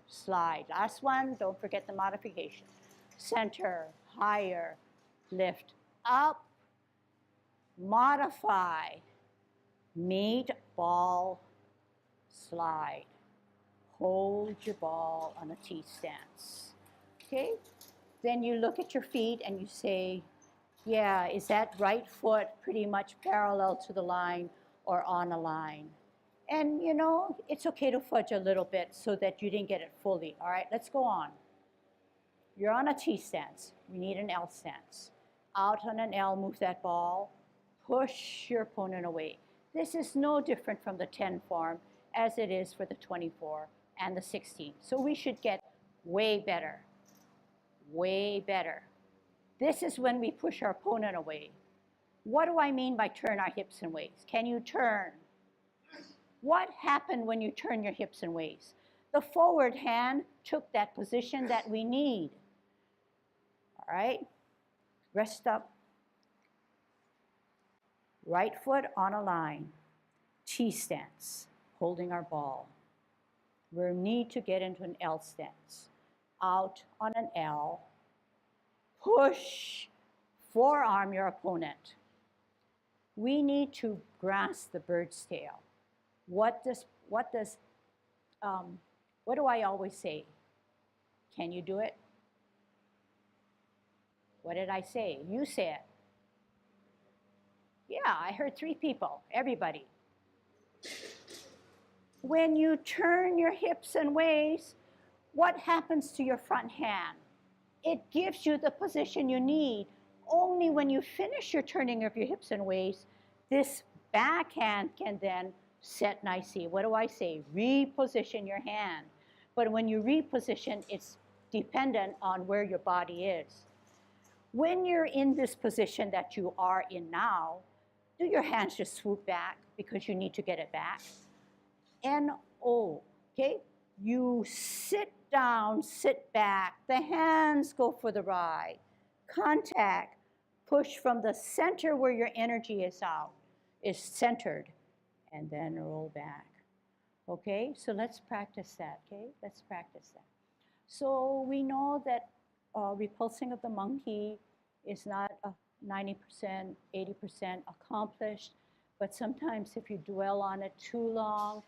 slide. Last one, don't forget the modification. Center, higher, lift up, modify, meet, ball, slide. Hold your ball on a T stance. Okay? Then you look at your feet and you say, yeah, is that right foot pretty much parallel to the line or on a line? And you know, it's okay to fudge a little bit so that you didn't get it fully. All right, let's go on. You're on a T stance. We need an L stance. Out on an L, move that ball. Push your opponent away. This is no different from the 10 form as it is for the 24 and the 16. So we should get way better. Way better. This is when we push our opponent away. What do I mean by turn our hips and waist? Can you turn? What happened when you turn your hips and waist? The forward hand took that position that we need. All right? Rest up. Right foot on a line. T stance, holding our ball. We need to get into an L stance. Out on an L. Push, forearm your opponent. We need to grasp the bird's tail. What do I always say? Can you do it? What did I say? You say it. Yeah, I heard 3 people, everybody. When you turn your hips and waist, what happens to your front hand? It gives you the position you need. Only when you finish your turning of your hips and waist, this back hand can then set nicely. What do I say? Reposition your hand. But when you reposition, it's dependent on where your body is. When you're in this position that you are in now, do your hands just swoop back because you need to get it back? N-O, okay? You sit down, sit back. The hands go for the ride. Contact. Push from the center where your energy is out, is centered, and then roll back. Okay, so let's practice that, okay? Let's practice that. So we know that repulsing of the monkey is not 90%, 80% accomplished, but sometimes if you dwell on it too long,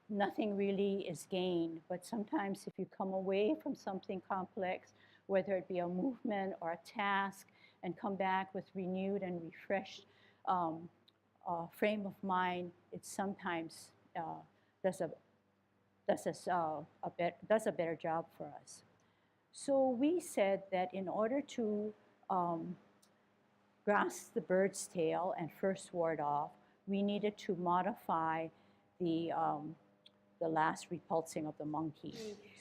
nothing really is gained. But sometimes if you come away from something complex, whether it be a movement or a task, and come back with renewed and refreshed frame of mind, it sometimes does a better job for us. So we said that in order to grasp the bird's tail and first ward off, we needed to modify the last repulsing of the monkey.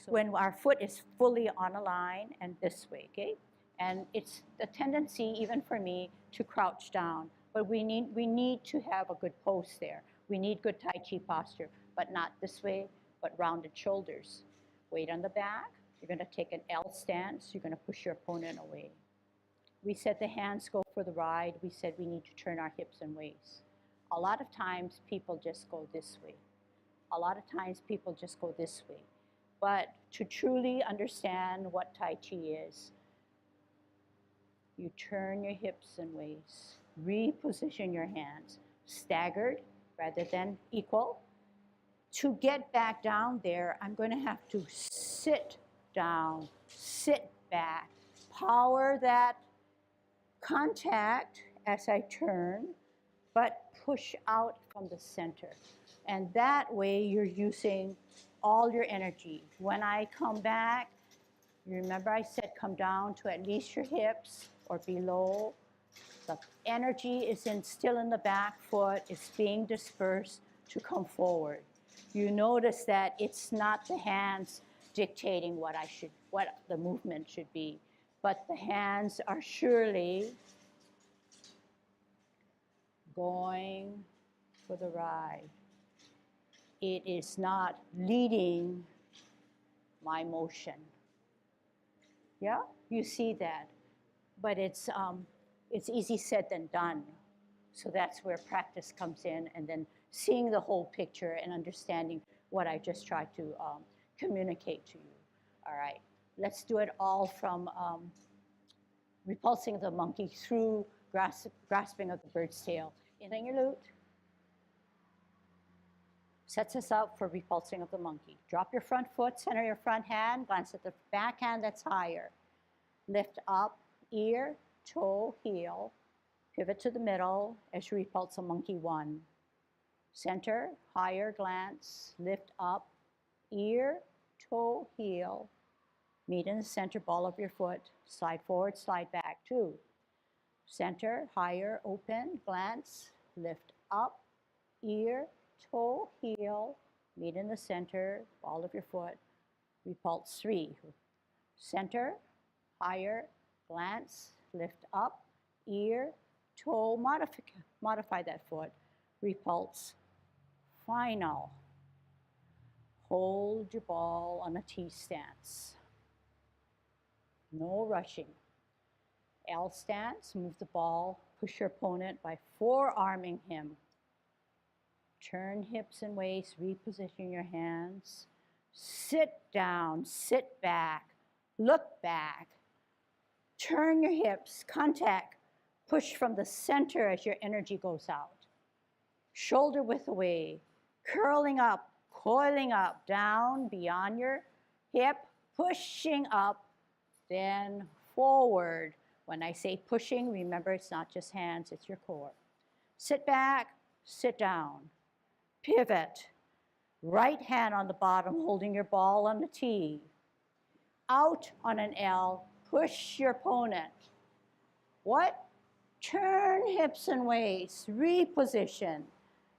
So when our foot is fully on a line and this way, okay? And it's the tendency, even for me, to crouch down. But we need to have a good pose there. We need good Tai Chi posture, but not this way, but rounded shoulders. Weight on the back. You're going to take an L stance. You're going to push your opponent away. We said the hands go for the ride. We said we need to turn our hips and waist. A lot of times people just go this way. A lot of times people just go this way. But to truly understand what Tai Chi is, you turn your hips and waist, reposition your hands, staggered rather than equal. To get back down there, I'm going to have to sit down, sit back, power that contact as I turn, but push out from the center. And that way you're using all your energy. When I come back, you remember I said come down to at least your hips or below. The energy is still in the back foot. It's being dispersed to come forward. You notice that it's not the hands dictating what the movement should be, but the hands are surely going for the ride. It is not leading my motion. Yeah, you see that, but it's easy said than done. So that's where practice comes in, and then seeing the whole picture and understanding what I just tried to communicate to you. All right, let's do it all from repulsing the monkey through grasping of the bird's tail. In your lute. Sets us up for repulsing of the monkey. Drop your front foot, center your front hand, glance at the back hand that's higher. Lift up, ear, toe, heel. Pivot to the middle as you repulse a monkey one. Center, higher, glance, lift up, ear, toe, heel. Meet in the center ball of your foot. Slide forward, slide back, two. Center, higher, open, glance, lift up, ear, toe, heel, meet in the center, ball of your foot, repulse, three. Center, higher, glance, lift up, ear, toe, modify that foot, repulse, final. Hold your ball on a T stance. No rushing. L stance, move the ball, push your opponent by forearming him. Turn hips and waist, reposition your hands. Sit down, sit back, look back. Turn your hips, contact, push from the center as your energy goes out. Shoulder width away, curling up, coiling up, down, beyond your hip, pushing up, then forward. When I say pushing, remember it's not just hands, it's your core. Sit back, sit down. Pivot. Right hand on the bottom, holding your ball on the T. Out on an L, push your opponent. What? Turn hips and waist, reposition.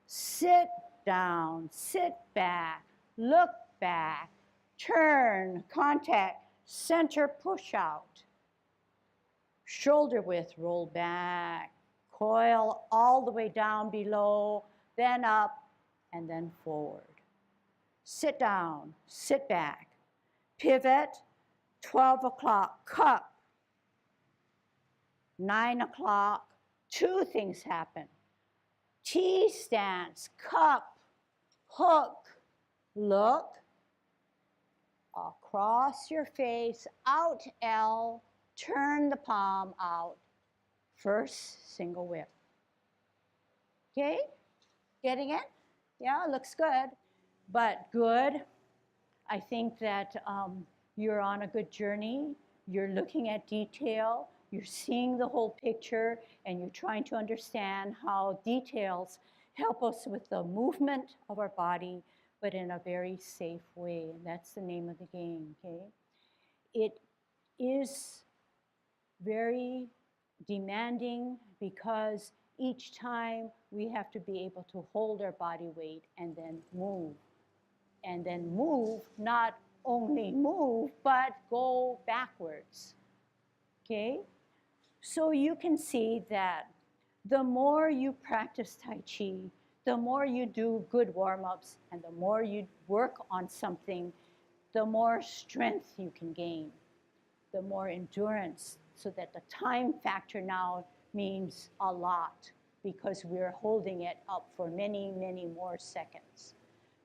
Sit down, sit back, look back, turn, contact, center, push out. Shoulder width, roll back, coil all the way down below, then up, and then forward. Sit down, sit back, pivot, 12 o'clock, cup. 9 o'clock, two things happen. T stance, cup, hook, look, across your face, out L, turn the palm out, first single whip. Okay, getting it? Yeah, looks good, but good. I think that you're on a good journey. You're looking at detail. You're seeing the whole picture, and you're trying to understand how details help us with the movement of our body, but in a very safe way. And that's the name of the game, okay? It is very demanding because each time we have to be able to hold our body weight and then move. And then move, not only move, but go backwards, okay? So you can see that the more you practice Tai Chi, the more you do good warm-ups, and the more you work on something, the more strength you can gain, the more endurance, so that the time factor now means a lot because we're holding it up for many, many more seconds.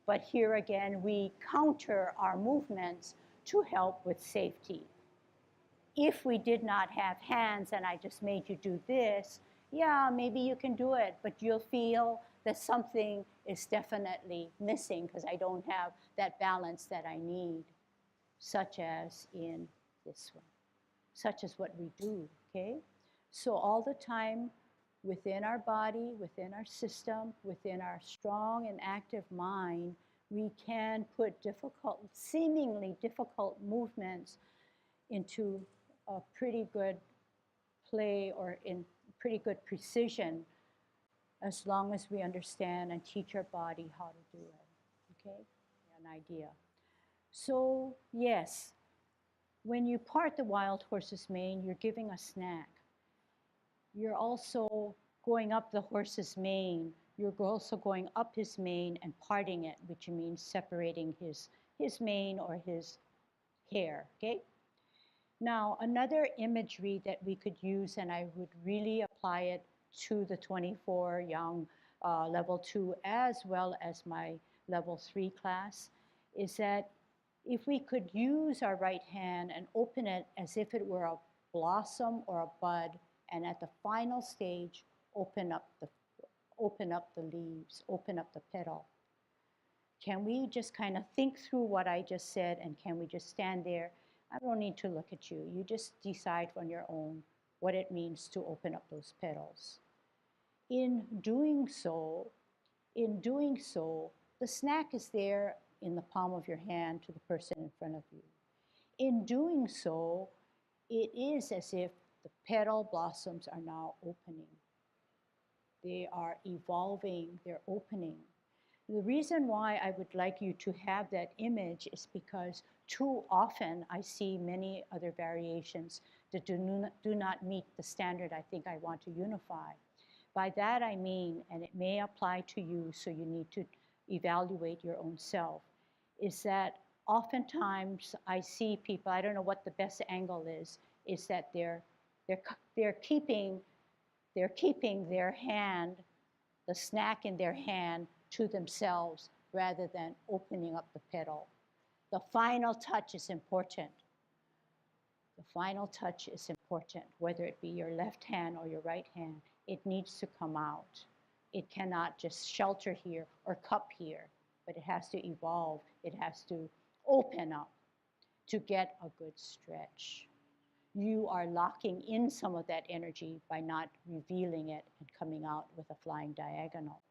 But here again, we counter our movements to help with safety. If we did not have hands and I just made you do this, yeah, maybe you can do it, but you'll feel that something is definitely missing because I don't have that balance that I need, such as in this one, such as what we do, okay? So all the time within our body, within our system, within our strong and active mind, we can put difficult, seemingly difficult movements into a pretty good play or in pretty good precision as long as we understand and teach our body how to do it, okay? An idea. So yes, when you part the wild horse's mane, you're giving a snack. You're also going up the horse's mane. You're also going up his mane and parting it, which means separating his mane or his hair, okay? Now, another imagery that we could use, and I would really apply it to the 24 young level 2 as well as my level 3 class, is that if we could use our right hand and open it as if it were a blossom or a bud, and at the final stage, open up the leaves, open up the petal. Can we just kind of think through what I just said, and can we just stand there? I don't need to look at you. You just decide on your own what it means to open up those petals. In doing so, the snack is there in the palm of your hand to the person in front of you. In doing so, it is as if the petal blossoms are now opening. They are evolving, they're opening. The reason why I would like you to have that image is because too often I see many other variations that do not meet the standard I think I want to unify. By that I mean, and it may apply to you, so you need to evaluate your own self, is that oftentimes I see people, I don't know what the best angle is that they're keeping their hand, the snack in their hand, to themselves rather than opening up the petal. The final touch is important. The final touch is important, whether it be your left hand or your right hand. It needs to come out. It cannot just shelter here or cup here, but it has to evolve. It has to open up to get a good stretch. You are locking in some of that energy by not revealing it and coming out with a flying diagonal.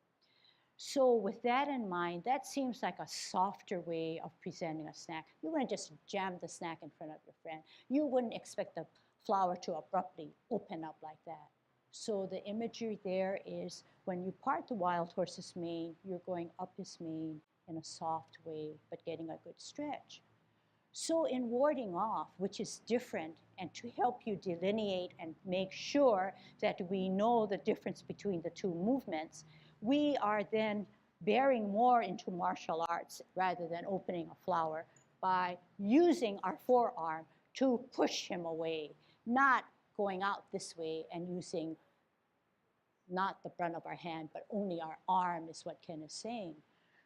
So with that in mind, that seems like a softer way of presenting a snack. You wouldn't just jam the snack in front of your friend. You wouldn't expect the flower to abruptly open up like that. So the imagery there is when you part the wild horse's mane, you're going up his mane in a soft way, but getting a good stretch. So in warding off, which is different, and to help you delineate and make sure that we know the difference between the two movements, we are then bearing more into martial arts rather than opening a flower by using our forearm to push him away, not going out this way and using not the brunt of our hand, but only our arm is what Ken is saying.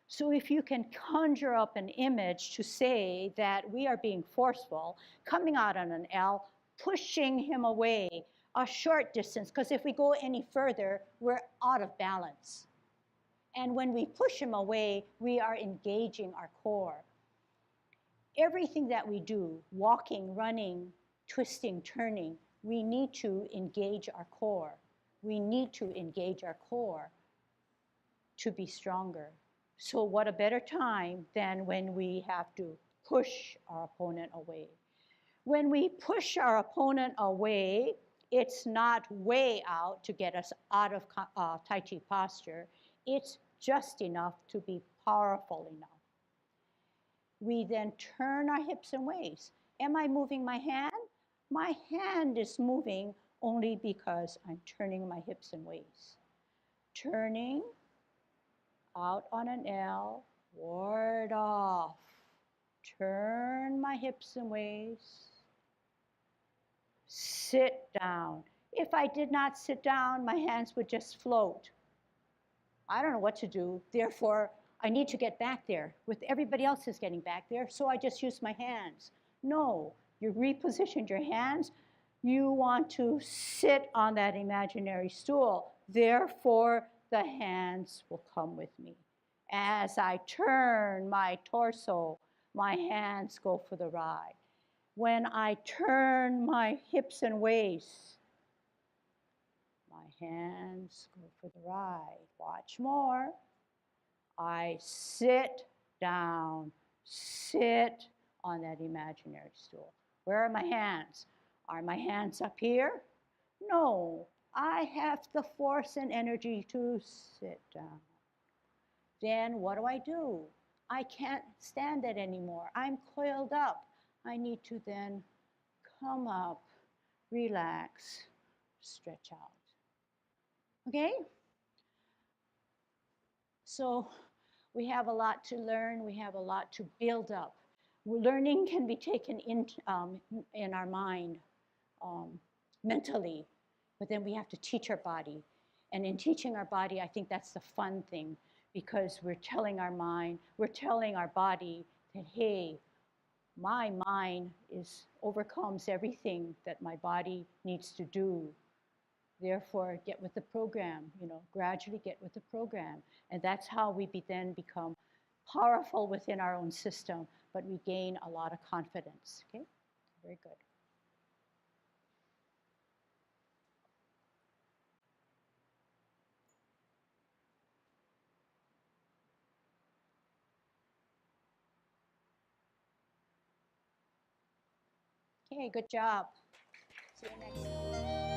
So if you can conjure up an image to say that we are being forceful, coming out on an L, pushing him away a short distance, because if we go any further, we're out of balance. And when we push him away, we are engaging our core. Everything that we do, walking, running, twisting, turning, we need to engage our core. We need to engage our core to be stronger. So what a better time than when we have to push our opponent away. When we push our opponent away, it's not way out to get us out of Tai Chi posture. It's just enough to be powerful enough. We then turn our hips and waists. Am I moving my hand? My hand is moving only because I'm turning my hips and waists. Turning, out on an L, ward off. Turn my hips and waists. Sit down. If I did not sit down, my hands would just float. I don't know what to do. Therefore, I need to get back there with everybody else is getting back there, so I just use my hands. No, you repositioned your hands. You want to sit on that imaginary stool. Therefore, the hands will come with me. As I turn my torso, my hands go for the ride. When I turn my hips and waists, my hands go for the ride. Watch more. I sit down, sit on that imaginary stool. Where are my hands? Are my hands up here? No, I have the force and energy to sit down. Then what do? I can't stand it anymore. I'm coiled up. I need to then come up, relax, stretch out. Okay? So we have a lot to learn. We have a lot to build up. Learning can be taken in our mind mentally, but then we have to teach our body. And in teaching our body, I think that's the fun thing, because we're telling our mind, we're telling our body that, hey, my mind overcomes everything that my body needs to do. Therefore, get with the program, gradually get with the program. And that's how we then become powerful within our own system, but we gain a lot of confidence. Okay, very good. Okay, good job. See you next time.